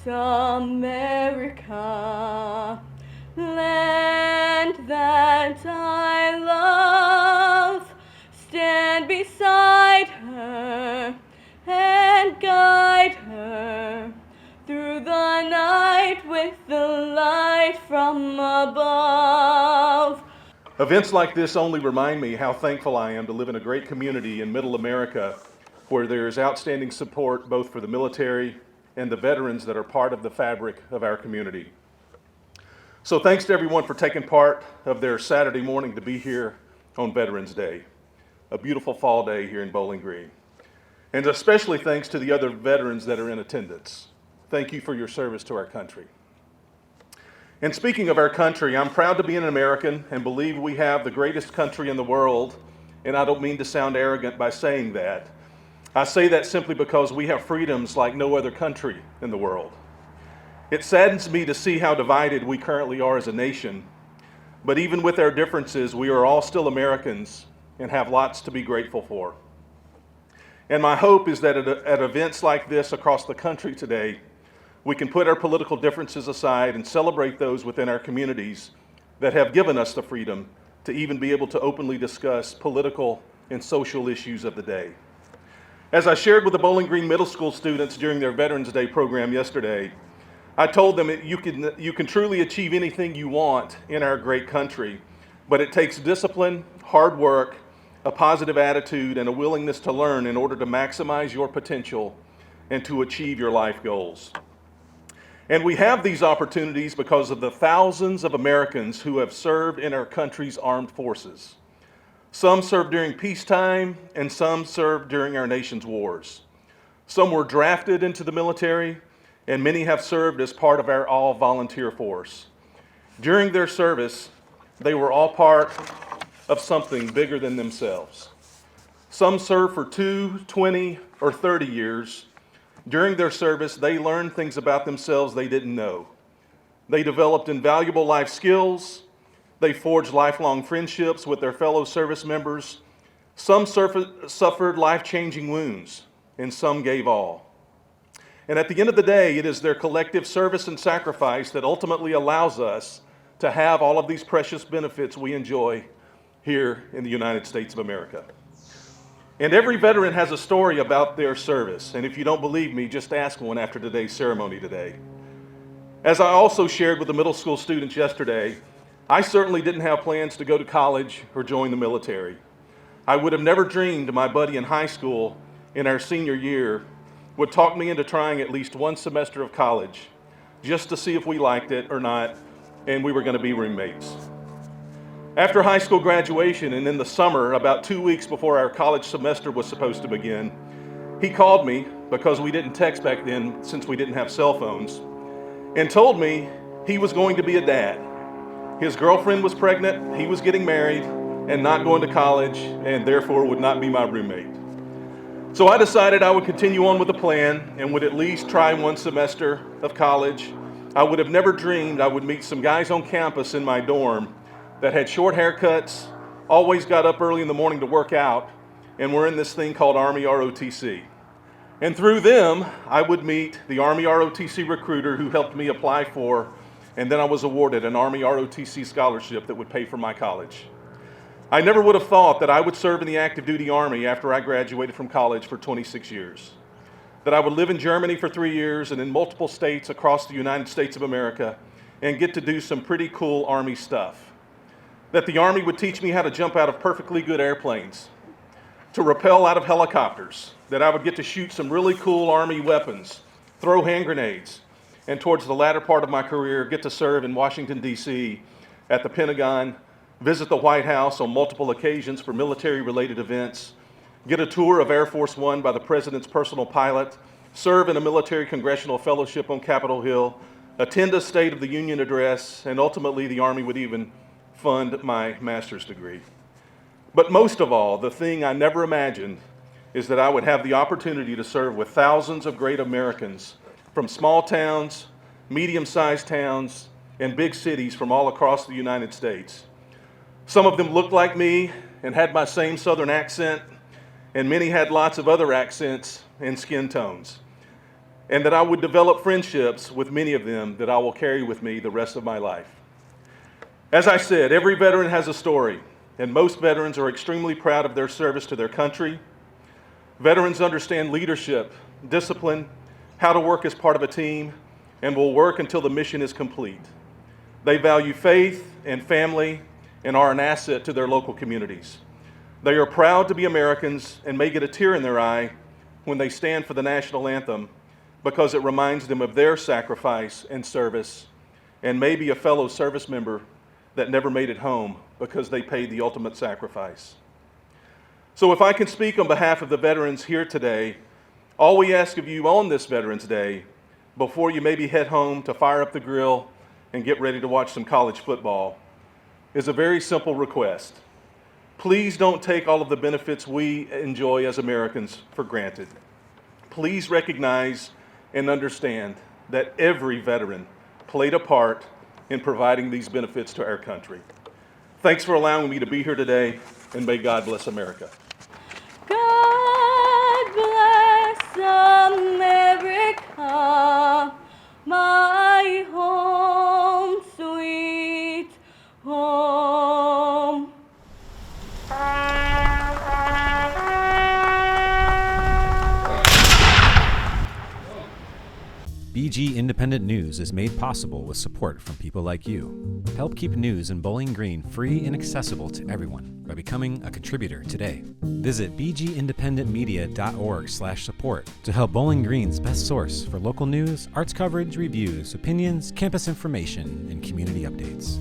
America, land that I love, stand beside her and guide her through the night with the light from above. Events like this only remind me how thankful I am to live in a great community in Middle America where there is outstanding support both for the military and the veterans that are part of the fabric of our community. So thanks to everyone for taking part of their Saturday morning to be here on Veterans Day, a beautiful fall day here in Bowling Green. And especially thanks to the other veterans that are in attendance. Thank you for your service to our country. And speaking of our country, I'm proud to be an American and believe we have the greatest country in the world, and I don't mean to sound arrogant by saying that. I say that simply because we have freedoms like no other country in the world. It saddens me to see how divided we currently are as a nation, but even with our differences, we are all still Americans and have lots to be grateful for. And my hope is that at events like this across the country today, we can put our political differences aside and celebrate those within our communities that have given us the freedom to even be able to openly discuss political and social issues of the day. As I shared with the Bowling Green Middle School students during their Veterans Day program yesterday, I told them you can truly achieve anything you want in our great country, but it takes discipline, hard work, a positive attitude, and a willingness to learn in order to maximize your potential and to achieve your life goals. And we have these opportunities because of the thousands of Americans who have served in our country's armed forces. Some served during peacetime, and some served during our nation's wars. Some were drafted into the military, and many have served as part of our all-volunteer force. During their service, they were all part of something bigger than themselves. Some served for 2, 20, or 30 years. During their service, they learned things about themselves they didn't know. They developed invaluable life skills. They forged lifelong friendships with their fellow service members. Some suffered life-changing wounds, and some gave all. And at the end of the day, it is their collective service and sacrifice that ultimately allows us to have all of these precious benefits we enjoy here in the United States of America. And every veteran has a story about their service. And if you don't believe me, just ask one after today's ceremony today. As I also shared with the middle school students yesterday, I certainly didn't have plans to go to college or join the military. I would have never dreamed my buddy in high school in our senior year would talk me into trying at least one semester of college just to see if we liked it or not, and we were going to be roommates. After high school graduation and in the summer, about 2 weeks before our college semester was supposed to begin, he called me, because we didn't text back then since we didn't have cell phones, and told me he was going to be a dad. His girlfriend was pregnant, he was getting married, and not going to college, and therefore would not be my roommate. So I decided I would continue on with the plan and would at least try one semester of college. I would have never dreamed I would meet some guys on campus in my dorm that had short haircuts, always got up early in the morning to work out, and were in this thing called Army ROTC. And through them, I would meet the Army ROTC recruiter who helped me apply for, and then I was awarded an Army ROTC scholarship that would pay for my college. I never would have thought that I would serve in the active duty Army after I graduated from college for 26 years. That I would live in Germany for 3 years and in multiple states across the United States of America and get to do some pretty cool Army stuff. That the Army would teach me how to jump out of perfectly good airplanes, to rappel out of helicopters, that I would get to shoot some really cool Army weapons, throw hand grenades, and towards the latter part of my career, get to serve in Washington, D.C., at the Pentagon, visit the White House on multiple occasions for military-related events, get a tour of Air Force One by the President's personal pilot, serve in a military congressional fellowship on Capitol Hill, attend a State of the Union address, and ultimately the Army would even fund my master's degree. But most of all, the thing I never imagined is that I would have the opportunity to serve with thousands of great Americans from small towns, medium-sized towns, and big cities from all across the United States. Some of them looked like me and had my same Southern accent, and many had lots of other accents and skin tones. and that I would develop friendships with many of them that I will carry with me the rest of my life. As I said, every veteran has a story, and most veterans are extremely proud of their service to their country. Veterans understand leadership, discipline, how to work as part of a team, and will work until the mission is complete. They value faith and family and are an asset to their local communities. They are proud to be Americans and may get a tear in their eye when they stand for the national anthem because it reminds them of their sacrifice and service, and maybe a fellow service member that never made it home because they paid the ultimate sacrifice. So if I can speak on behalf of the veterans here today, all we ask of you on this Veterans Day, before you maybe head home to fire up the grill and get ready to watch some college football, is a very simple request. Please don't take all of the benefits we enjoy as Americans for granted. Please recognize and understand that every veteran played a part in providing these benefits to our country. Thanks for allowing me to be here today, and may God bless America. God bless America, my home, sweet home. BG Independent News is made possible with support from people like you. Help keep news in Bowling Green free and accessible to everyone by becoming a contributor today. Visit bgindependentmedia.org/support to help Bowling Green's best source for local news, arts coverage, reviews, opinions, campus information, and community updates.